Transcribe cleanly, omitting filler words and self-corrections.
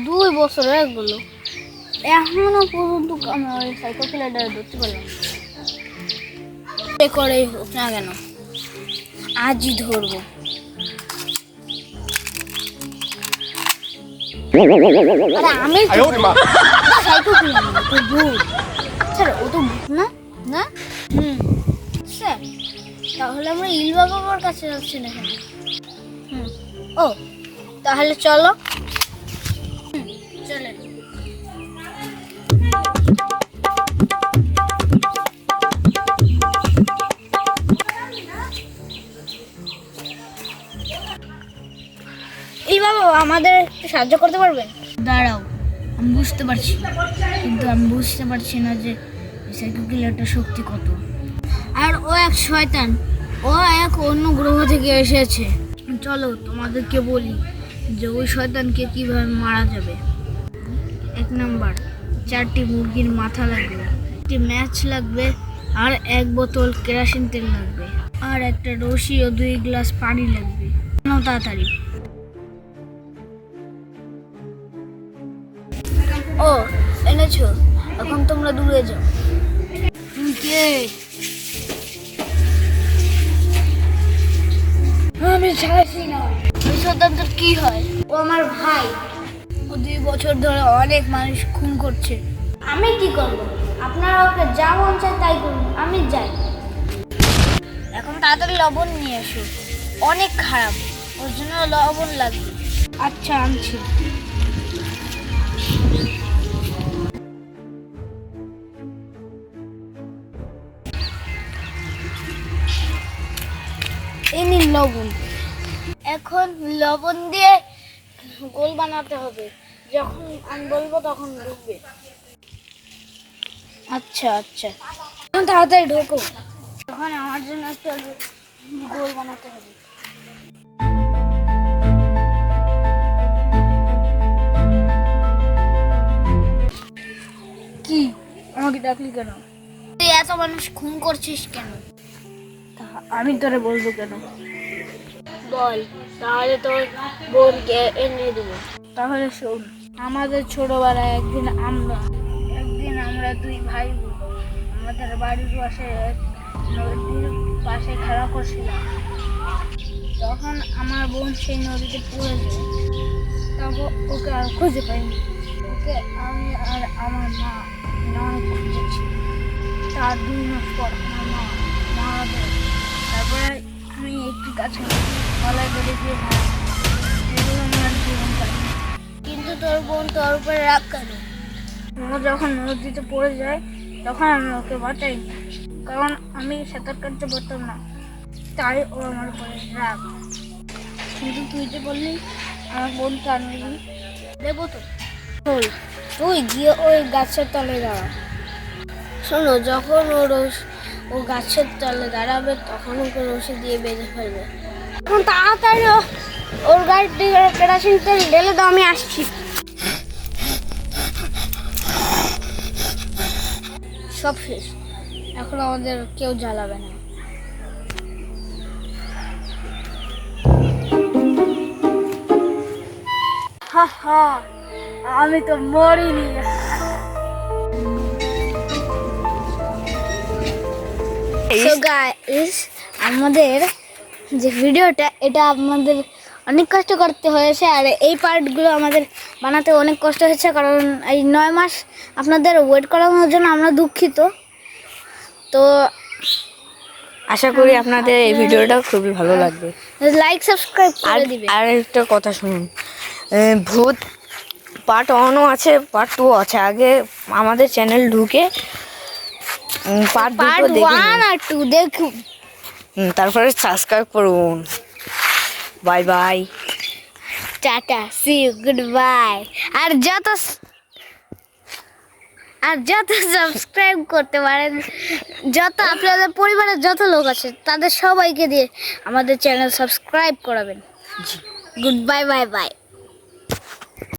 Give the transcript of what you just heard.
2 বছর হয়ে গেল, এখনো পর্যন্ত আমরা ওই সাইকেল খেলাটা ধরতে পারলাম না। করেই হোক না কেন, আজই ধরবো। আমি সাইকেল খেলাম না, তো ভূত। স্যার ও তো ভূত না, না? স্যার তাহলে আমরা ইলবা বাবার কাছে যাচ্ছি না কেন? ও তাহলে চলো। চলেন। এই বাবা আমাদের একটু সাহায্য করতে পারবেন? দাঁড়াও, আমি বুঝতে পারছি, কিন্তু আমি বুঝতে পারছি না যে সাইকেল কিলারটার শক্তি কত। আর ও এক শয়তান, ও এক অন্য গ্রহ থেকে এসেছে। চলো তোমাদেরকে বলি যে ওই শয়তানকে কিভাবে মারা যাবে। 1 নাম্বার, 4টি মুরগির মাথা লাগবে, 1টি ম্যাচ লাগবে, আর 1 বোতল কেরোসিন তেল লাগবে, আর একটা রশি ও 2 গ্লাস পানি লাগবে। তাড়াতাড়ি। ও এনেছো, এখন তোমরা দূরে যাও। কে? আমি চাইছি না। ওই শয়তানটার কি হয়? ও আমার ভাই। ও 2 বছর ধরে অনেক মানুষ খুন করছে। আমি কি করব? আপনারা ওকে যা মন চায় তাই করুন, আমি যাই। এখন তাড়াতাড়ি লবণ নিয়ে এসো, অনেক খারাপ, ওর জন্য লবণ লাগবে। আচ্ছা আনছি। এই নিন লবণ। এখন লবণ দিয়ে গোল বানাতে হবে, যখন আমি বলবো তখন ঢুকবে। আচ্ছা আচ্ছা, এখন তাড়াতাড়ি ঢোকো। তখন আমার জন্য একটা গোল বানাতে হবে। কি আমাকে ডাকলি কেন? তুই এত মানুষ খুন করছিস কেন? আমি তোরে বলবো কেন? বল, তাহলে তোর বোনকে এনে দেবো। তাহলে শোন, আমাদের ছোটবেলায় একদিন আমরা 2 ভাই বোন আমাদের বাড়ির পাশে নদীর পাশে খেলা করছিলাম। তখন আমার বোন সেই নদীতে পড়ে যায়। তারপর ওকে আর খুঁজে পাইনি। ওকে আমি আর আমার মা অনেক খুঁজেছি। তার 2 মাস পর আমার মা মারা যায়। তারপরে আমি একটি গাছে গলায় বেঁধে দিয়ে মারা যায়। এগুলো আমার জীবন কাহিনী। কিন্তু তোর বোন তোর উপরে রাগ কেন? ও যখন নদীতে পড়ে যায় তখন আমি ওকে বাঁচাই, কারণ আমি সাঁতার কাটতে পারতাম না, তাই ও আমার উপরে রাগ। কিন্তু তুই যে বললি আমার বোনকে আনবি, দেবো তো। তুই গিয়ে ওই গাছের তলে দাঁড়া। শোনো, যখন ও গাছের তলে দাঁড়াবে তখন ওকে রশি দিয়ে বেঁধে ফেলবে। এখন তাড়াতাড়ি ওর গায়ে কেরোসিন তেল ঢেলে দাও, আমি আসছি। সব শেষ, এখন আমাদের কেউ জ্বালাবে না। হা হা, আমি তো মরিনি। So guys, আমাদের যে ভিডিওটা এটা আমাদের অনেক কষ্ট করতে হয়েছে, আর এই পার্টগুলো আমাদের বানাতে অনেক কষ্ট হয়েছে, কারণ এই 9 মাস আপনাদের ওয়েট করানোর জন্য আমরা দুঃখিত। তো আশা করি আপনাদের এই ভিডিওটা খুবই ভালো লাগবে। লাইক সাবস্ক্রাইব করে দিবেন। আর একটা কথা শুনুন, ভূত পার্ট 1ও আছে, পার্ট 2 আছে। আগে আমাদের চ্যানেল ঢুকে পার্ট 1 আর 2 দেখুন, তারপরে সাবস্ক্রাইব করুন। Bye bye, tata, see you, good bye. আর যত সাবস্ক্রাইব করতে পারেন, যত আপনাদের পরিবারের যত লোক আছে তাদের সবাইকে দিয়ে আমাদের চ্যানেল সাবস্ক্রাইব করাবেন। Good bye, bye bye.